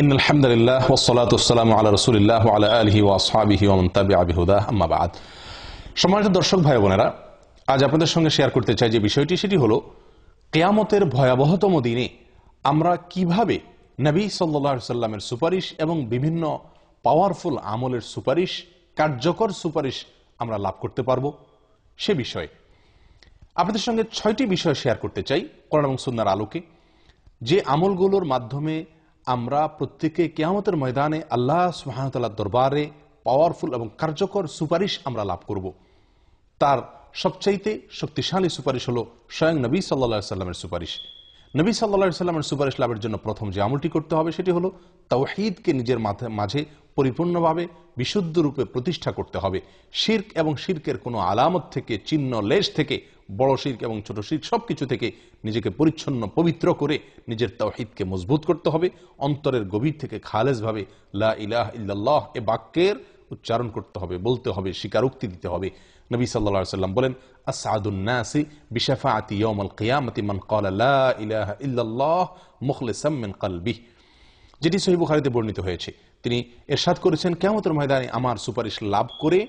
ইন্নাল হামদুলিল্লাহ ওয়াসসালাতু ওয়াসসালামু আলা রাসূলিল্লাহ ওয়া আলা আলিহি ওয়া আসহাবিহি ওয়া মান তাবিআ বিহুদাহ আম্মা বা'দ। সম্মানিত দর্শক ভাই বোনেরা, আজ আপনাদের সঙ্গে শেয়ার করতে চাই যে বিষয়টি, সেটি হলো কিয়ামতের ভয়াবহতম দিনে আমরা কিভাবে নবী সাল্লাল্লাহু আলাইহি সাল্লামের সুপারিশ এবং বিভিন্ন পাওয়ারফুল আমলের সুপারিশ, কার্যকর সুপারিশ আমরা লাভ করতে পারবো সে বিষয়ে আপনাদের সঙ্গে ৬টি বিষয় শেয়ার করতে চাই কোরআন এবং সুন্নাহর আলোকে, যে আমলগুলোর মাধ্যমে আমরা প্রত্যেকে কিয়ামতের ময়দানে আল্লাহ সুবহানাহু ওয়া তাআলার দরবারে পাওয়ারফুল এবং কার্যকর সুপারিশ আমরা লাভ করব। তার সবচাইতে শক্তিশালী সুপারিশ হলো স্বয়ং নবী সাল্লাল্লাহু আলাইহি সাল্লামের সুপারিশ। নবী সাল্লাল্লাহু আলাইহি সাল্লামের সুপারিশ লাভের জন্য প্রথম যে আমলটি করতে হবে সেটি হলো তাওহীদকে নিজের মাঝে পরিপূর্ণভাবে বিশুদ্ধ রূপে প্রতিষ্ঠা করতে হবে। শিরক এবং শিরকের কোনো আলামত থেকে, চিহ্ন লেশ থেকে, বড় শিরক এবং ছোট শিরক সবকিছু থেকে নিজেকে পরিচ্ছন্ন পবিত্র করে নিজের তাওহীদকে মজবুত করতে হবে। অন্তরের গভীর থেকে খালেসভাবে লা ইলাহা ইল্লাল্লাহ এ বাক্যের উচ্চারণ করতে হবে, বলতে হবে, স্বীকারোক্তি দিতে হবে। নবী সাল্লাল্লাহু আলাইহি সাল্লাম বলেন, আসআদুন নাসি বিশাফাআতি ইয়াউমাল কিয়ামাতি মান ক্বালা লা ইলাহা ইল্লাল্লাহ মুখলিসাম মিন কলবিহি, যেটি সহিহ বুখারীতে বর্ণিত হয়েছে। তিনি ইরশাদ করেছেন, কিয়ামতের ময়দানে আমার সুপারিশ লাভ করে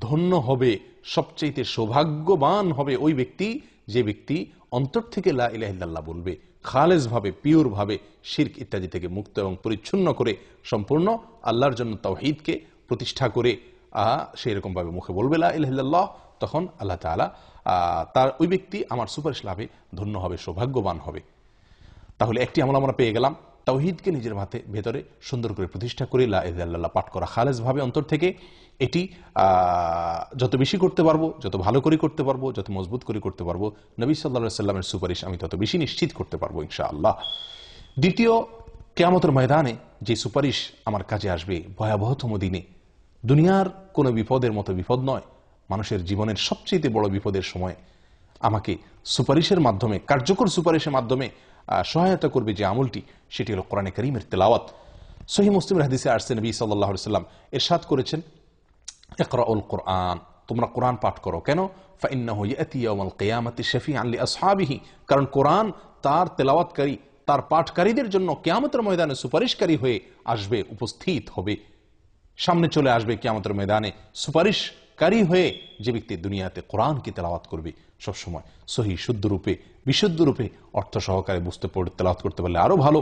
ধন্য হবে, সবচেয়ে সৌভাগ্যবান হবে ওই ব্যক্তি যে ব্যক্তি অন্তর থেকে লা ইলাহা ইল্লাল্লাহ বলবে, খালেস ভাবে, পিওর ভাবে, শিরক ইত্যাদি থেকে মুক্ত এবং পরিচ্ছন্ন করে সম্পূর্ণ আল্লাহর জন্য তাওহীদকে প্রতিষ্ঠা করে সেই রকম ভাবে মুখে বলবে লা ইলাহা ইল্লাল্লাহ। তখন আল্লাহ তাআলা তার ওই ব্যক্তি আমার সুপারিশ লাভে ধন্য হবে, সৌভাগ্যবান হবে। তাহলে একটি আমল আমরা পেয়ে গেলাম, তাওহীদকে নিজের ভেতরে সুন্দর করে প্রতিষ্ঠা করে লা ইলাহা ইল্লাল্লাহ পাঠ করা খালেস ভাবে অন্তর থেকে। এটি যত বেশি করতে পারবো, যত ভালো করে করতে পারবো, যত মজবুত করে করতে পারবো, নবী সাল্লাল্লাহু আলাইহি সাল্লামের সুপারিশ আমি তত বেশি নিশ্চিত করতে পারবো ইনশাআল্লাহ। দ্বিতীয়, কিয়ামতের ময়দানে যে সুপারিশ আমার কাজে আসবে ভয়াবহতম দিনে, দুনিয়ার কোনো বিপদের মতো বিপদ নয়, মানুষের জীবনের সবচেয়ে বড় বিপদের সময় আমাকে সুপারিশের মাধ্যমে, কার্যকর সুপারিশের মাধ্যমে সহায়তা করবে যে আমলটি, সেটি হলো কোরআনে কারীমের তেলাওয়াত। সহিহ মুসলিমের হাদিসে আসছে, নবী সাল্লাল্লাহু আলাইহি সাল্লাম ইরশাদ করেছেন, ইকরাউল কোরআন, তোমরা কোরআন পাঠ করো। কেন? ফাইন্নাহু ইয়াতি ইয়াউমাল কিয়ামাতি শাফিআন লিআসহাবিহি, কারণ কোরআন তার তেলাওয়াতকারী, তার পাঠকারীদের জন্য কিয়ামতের ময়দানে সুপারিশকারী হয়ে আসবে, উপস্থিত হবে, সামনে চলে আসবে কিয়ামতের ময়দানে সুপারিশকারী হয়ে। যে ব্যক্তি দুনিয়াতে কোরআনকে তেলাওয়াত করবে সবসময় সহি, শুদ্ধ রূপে, বিশুদ্ধ রূপে, অর্থ সহকারে বুঝতে পড়ে তেলাওয়াত করতে পারলে আরো ভালো।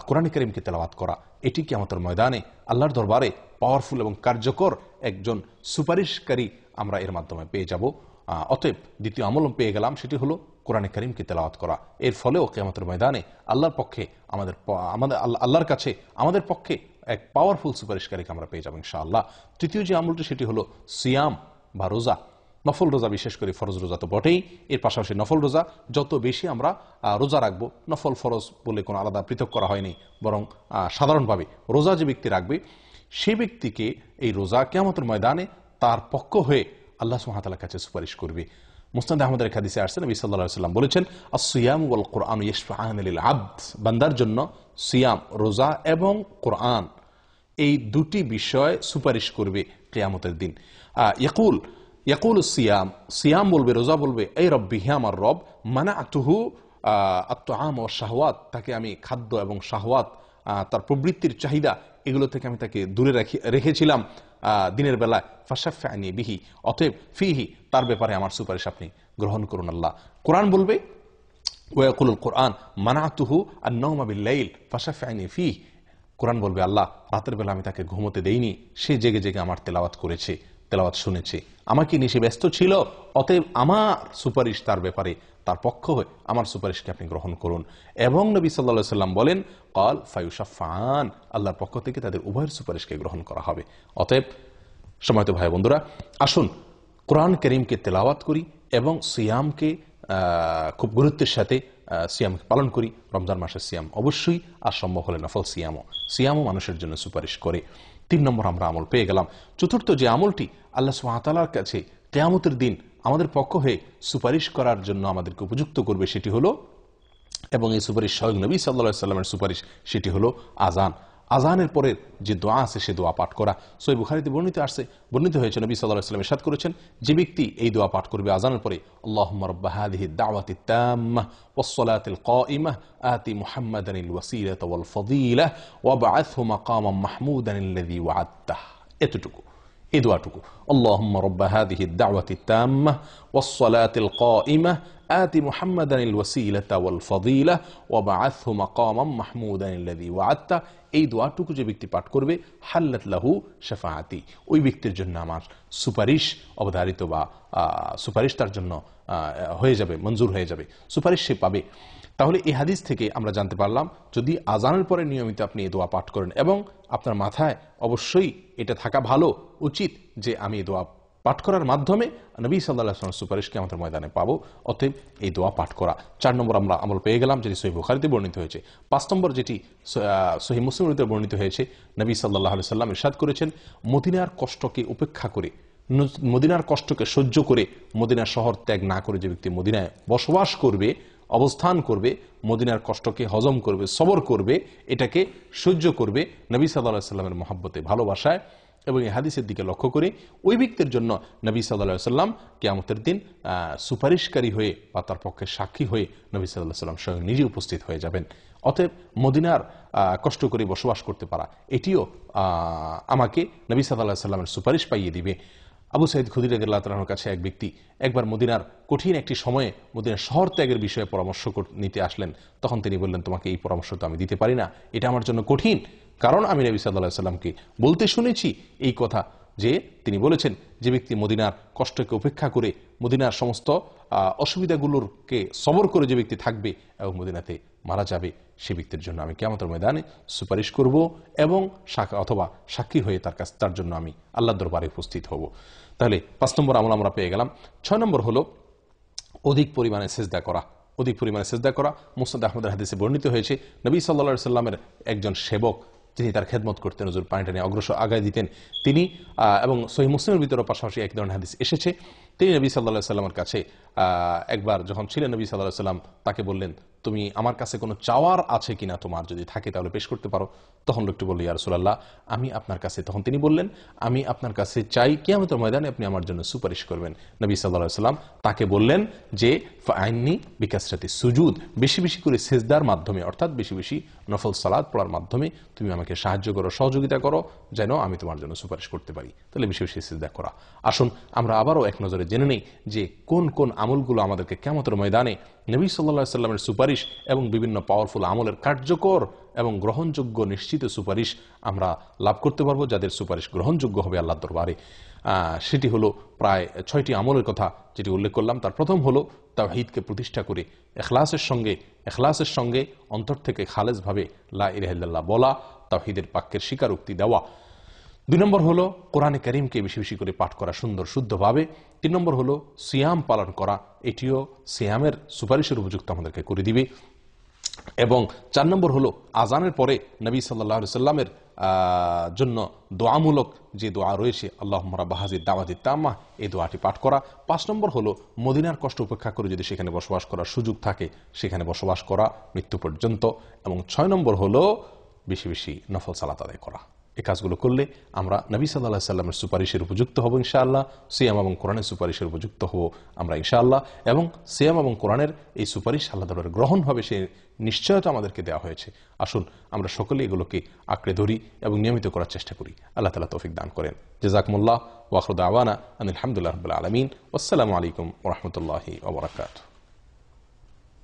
কোরআন কারীমকে তেলাওয়াত করা, এটি কিয়ামতের ময়দানে আল্লাহর দরবারে পাওয়ারফুল এবং কার্যকর একজন সুপারিশকারী আমরা এর মাধ্যমে পেয়ে যাব। অতএব দ্বিতীয় আমল পেয়ে গেলাম, সেটি হলো কোরআন কারীমকে তেলাওয়াত করা। এর ফলেও কিয়ামতের ময়দানে আল্লাহর পক্ষে আল্লাহর কাছে আমাদের পক্ষে এক পাওয়ারফুল সুপারিশকারীকে আমরা পেয়ে যাব ইনশাআল্লাহ। তৃতীয় যে আমলটি, সেটি হলো সিয়াম বা রোজা, নফল রোজা, বিশেষ করে ফরজ রোজা তো বটেই, এর পাশাপাশি নফল রোজা যত বেশি আমরা রোজা রাখবো, নফল ফরজ বলে কোনো আলাদা পৃথক করা হয়নি, বরং সাধারণভাবে রোজা যে ব্যক্তি রাখবে সে ব্যক্তিকে এই রোজা কিয়ামতের ময়দানে তার পক্ষ হয়ে আল্লাহ সুবহানাহু ওয়া তাআলার কাছে সুপারিশ করবে। মুসনাদে আহমদের হাদিসে আসছে, নবী সাল্লাল্লাহু আলাইহি ওয়াসাল্লাম বলেছেন, আস-সিয়াম ওয়াল কুরআন ইয়াশফাআন লিল আবদ, বান্দার জন্য সিয়াম, রোজা এবং কোরআন এই দুটি বিষয় সুপারিশ করবে কিয়ামতের দিন। ইয়াকুল সিয়াম, সিয়াম বলবে, রোজা বলবে, এই রব্বি, হে আমার রব, মানাতুহু আত-তাআম ওয়াশ শাহওয়াত, তাকে আমি খাদ্য এবং শাহওয়াত, তার প্রবৃত্তির চাহিদা, এগুলো থেকে আমি তাকে দূরে রেখেছিলাম দিনের বেলায়, ফাশাফা'নি বিহি, অতএব ফিহি, তার ব্যাপারে আমার সুপারিশ আপনি গ্রহণ করুন আল্লাহ। কোরআন বলবে, ওয়ায়াকুলুল কোরআন মানাতুহু আন-নাওমা বিল-লাইল ফাশাফা'নি ফিহি, কোরআন বলবে, আল্লাহ রাতের বেলা আমি তাকে ঘুমোতে দেইনি, সে জেগে জেগে আমার তেলাওয়াত করেছে, তেলাওয়াত শুনেছে, আমাকে নিয়ে সে ব্যস্ত ছিল, অতএব আমার সুপারিশ তার ব্যাপারে, তার পক্ষ হয়ে আমার সুপারিশকে আপনি গ্রহণ করুন। এবং নবী সাল্লাল্লাহু আলাইহি সাল্লাম বলেন, ক্বাল ফায়ুশাফাআন, আল্লাহর পক্ষ থেকে তাদের উভয়ের সুপারিশকে গ্রহণ করা হবে। অতএব সম্মানিত ভাই বন্ধুরা, আসুন কোরআন কারীমকে তেলাওয়াত করি এবং সিয়ামকে খুব গুরুত্বের সাথে সিয়ামকে পালন করি। রমজান মাসের সিয়াম অবশ্যই, আর সম্ভব হলে নফল সিয়ামও মানুষের জন্য সুপারিশ করে। 3 নম্বর আমরা আমল পেয়ে গেলাম। চতুর্থ যে আমলটি আল্লাহ সুবহানাহু ওয়া তাআলার কাছে কিয়ামতের দিন আমাদের পক্ষ হয়ে সুপারিশ করার জন্য আমাদেরকে উপযুক্ত করবে, সেটি হলো, এবং এই সুপারিশ স্বয়ং নবী সাল্লাল্লাহু আলাইহি সাল্লামের সুপারিশ, সেটি হলো আজান। আজানের পরের যে দোয়া আছে সে দোয়া পাঠ করা। সহিহ বুখারীতে বর্ণিত হয়েছে নবী সাল্লাল্লাহু আলাইহি ওয়াসাল্লাম ইরশাদ করেছেন, যে ব্যক্তি এই দোয়া পাঠ করবে আজানের পরে, আল্লাহুম্মা রাব্বা হাযিহি দাওয়াতি তাম্মাহ ওয়াস সালাতিল কাইমাহ আতি মুহাম্মাদানিল ওয়াসিলাতা ওয়াল ফাদিলাহ ওয়াবআথহু মাকামান মাহমুদানিল্লাযী ওয়া'আদতাহ, এতটুকু এই দোয়াটুকু, আল্লাহুম্মা রাব্বা হাযিহি দাওয়াতি তাম্মাহ ওয়াস সালাতিল কাইমাহ আতি মুহাম্মাদানিল ওয়াসিলাতা ওয়াল ফাদিলাহ ওয়াবআথহু মাকামান মাহমুদানিল্লাযী ওয়া'আদতাহ, এই দোয়াটুকু যে ব্যক্তি পাঠ করবে, হাল্লাত লাহু শাফাআতি, ওই ব্যক্তির জন্য আমার সুপারিশ অবধারিত বা সুপারিশ তার জন্য হয়ে যাবে, মঞ্জুর হয়ে যাবে, সুপারিশ সে পাবে। তাহলে এই হাদিস থেকে আমরা জানতে পারলাম, যদি আজানের পরে নিয়মিত আপনি এই দোয়া পাঠ করেন এবং আপনার মাথায় অবশ্যই এটা থাকা ভালো উচিত যে আমি এই দোয়া পাঠ করার মাধ্যমে নবী সাল্লাল্লাহু আলাইহি ওয়াসাল্লামের সুপারিশকে আমাদের ময়দানে পাবো, অতএব এই দোয়া পাঠ করা। 4 নম্বর আমরা আমল পেয়ে গেলাম, যেটি সহিহ বুখারীতে বর্ণিত হয়েছে। 5 নম্বর যেটি সহিহ মুসলিমে বর্ণিত হয়েছে, নবী সাল্লাল্লাহু আলাইহি ওয়াসাল্লাম ইরশাদ করেছেন, মদিনার কষ্টকে উপেক্ষা করে, মদিনার কষ্টকে সহ্য করে, মদিনার শহর ত্যাগ না করে যে ব্যক্তি মদিনায় বসবাস করবে, অবস্থান করবে, মদিনার কষ্টকে হজম করবে, সবর করবে, এটাকে সহ্য করবে নবী সাল্লাল্লাহু আলাইহি ওয়াসাল্লামের মহব্বতে, ভালোবাসায়, এবং এই হাদিসের দিকে লক্ষ্য করে ওই ব্যক্তির জন্য নবী সাল্লাল্লাহু আলাইহি ওয়াসাল্লাম কিয়ামতের দিন সুপারিশকারী হয়ে বা তার পক্ষে সাক্ষী হয়ে নবী সাল্লাল্লাহু আলাইহি ওয়াসাল্লাম স্বয়ং নিজে উপস্থিত হয়ে যাবেন। অতএব মদিনার কষ্ট করে বসবাস করতে পারা, এটিও আমাকে নবী সাল্লাল্লাহু আলাইহি ওয়াসাল্লামের সুপারিশ পাইয়ে দিবে। আবু সাঈদ খুদরী রাদিয়াল্লাহু তাআলার কাছে এক ব্যক্তি একবার মদিনার কঠিন একটি সময়ে মদিনার শহর ত্যাগের বিষয়ে পরামর্শ নিতে আসলেন। তখন তিনি বললেন, তোমাকে এই পরামর্শ তো আমি দিতে পারি না, এটা আমার জন্য কঠিন, কারণ আমি নবী সাল্লাল্লাহু আলাইহি ওয়াসাল্লামকে বলতে শুনেছি এই কথা, যে তিনি বলেছেন, যে ব্যক্তি মদিনার কষ্টকে উপেক্ষা করে মদিনার সমস্ত অসুবিধাগুলোকে সবর করে যে ব্যক্তি থাকবে এবং মদিনাতে মারা যাবে, সে ব্যক্তির জন্য আমি কিয়ামতের ময়দানে সুপারিশ করব এবং অথবা সাক্ষী হয়ে তার জন্য আমি আল্লাহর দরবারে উপস্থিত হব। তাহলে 5 নম্বর আমল আমরা পেয়ে গেলাম। 6 নম্বর হলো অধিক পরিমাণে সিজদা করা। অধিক পরিমাণে সিজদা করা মুসনাদ আহমদের হাদিসে বর্ণিত হয়েছে, নবী সাল্লাল্লাহু আলাইহি ওয়াসাল্লামের একজন সেবক, যিনি তার খেদমত করতেন, হুজুর পানিটা নিয়ে অগ্রসর আগায় দিতেন, তিনি এবং সহিহ মুসলিমের ভিতরে পাশাপাশি এক ধরনের হাদিস এসেছে, তিনি নবী সাল্লাল্লাহু আলাইহি ওয়াসাল্লামের কাছে একবার যখন ছিলেন, নবী সাল্লাল্লাহু আলাইহি ওয়াসাল্লাম তাকে বললেন, তুমি আমার কাছে কোনো চাওয়ার আছে কিনা, তোমার যদি থাকে তাহলে পেশ করতে পারো। তখন লোকটি বলল, ইয়া রাসূলুল্লাহ, আমি আপনার কাছে, তখন তিনি বললেন, আমি আপনার কাছে চাই কিয়ামতের ময়দানে আপনি আমার জন্য সুপারিশ করবেন। নবী সাল্লাল্লাহু আলাইহি ওয়াসাল্লাম তাকে বললেন যে, ফাআইন্নি বিকাসরাতি সুজুদ, বেশি বেশি করে সিজদার মাধ্যমে, অর্থাৎ বেশি বেশি নফল সালাত পড়ার মাধ্যমে তুমি আমাকে সাহায্য করো, সহযোগিতা করো, যেন আমি তোমার জন্য সুপারিশ করতে পারি। তাহলে বেশি বেশি সিজদা করা। আসুন আমরা আবারও এক নজরে জেনে নেই যে কোন কোন আমলগুলো আমাদেরকে কিয়ামতের ময়দানে নবী সাল্লাল্লাহু আলাইহি ওয়াসাল্লামের সুপারিশ এবং বিভিন্ন পাওয়ারফুল আমলের কার্যকর এবং গ্রহণযোগ্য নিশ্চিত সুপারিশ আমরা লাভ করতে পারবো, যাদের সুপারিশ গ্রহণযোগ্য হবে আল্লাহর দরবারে। সেটি হলো প্রায় 6টি আমলের কথা যেটি উল্লেখ করলাম। তার প্রথম হলো তাওহীদকে প্রতিষ্ঠা করে ইখলাসের সঙ্গে অন্তর থেকে খালেসভাবে লা ইলাহা ইল্লাল্লাহ বলা, তাওহীদের বাক্যের স্বীকারোক্তি দেওয়া। 2 নম্বর হলো কোরআনে কারীমকে বেশি বেশি করে পাঠ করা সুন্দর শুদ্ধভাবে। 3 নম্বর হলো সিয়াম পালন করা, এটিও সিয়ামের সুপারিশের উপযুক্ত আমাদেরকে করে দিবে। এবং 4 নম্বর হলো আজানের পরে নবী সাল্লাল্লাহু আলাইহি ওয়াসাল্লামের জন্য দোয়ামূলক যে দোয়া রয়েছে, আল্লাহুম্মা রাব্বা হাযিহি দাওয়াতি তাম্মাহ, এই দোয়াটি পাঠ করা। 5 নম্বর হলো মদিনার কষ্ট উপেক্ষা করে যদি সেখানে বসবাস করার সুযোগ থাকে সেখানে বসবাস করা মৃত্যু পর্যন্ত। এবং 6 নম্বর হলো বেশি বেশি নফল সালাত আদায় করা। এই কাজগুলো করলে আমরা নবী সাল্লাল্লাহু আলাইহি ওয়াসাল্লামের সুপারিশের উপযুক্ত হব ইনশাআল্লাহ, সিয়াম এবং কোরআনের সুপারিশের উপযুক্ত হব আমরা ইনশাআল্লাহ, এবং সিয়াম এবং কোরআনের এই সুপারিশ আল্লাহর দরবারে গ্রহণ হবে সে নিশ্চয়তা আমাদেরকে দেওয়া হয়েছে। আসুন আমরা সকলে এগুলোকে আঁকড়ে ধরি এবং নিয়মিত করার চেষ্টা করি। আল্লাহ তাআলা তৌফিক দান করেন। জাযাকুমুল্লাহ ওয়া আখিরু দাওয়ানা আনিল হামদুলিল্লাহি রাব্বিল আলামিন। আসসালামু আলাইকুম ওয়া রাহমাতুল্লাহি ওয়া বারাকাতুহু।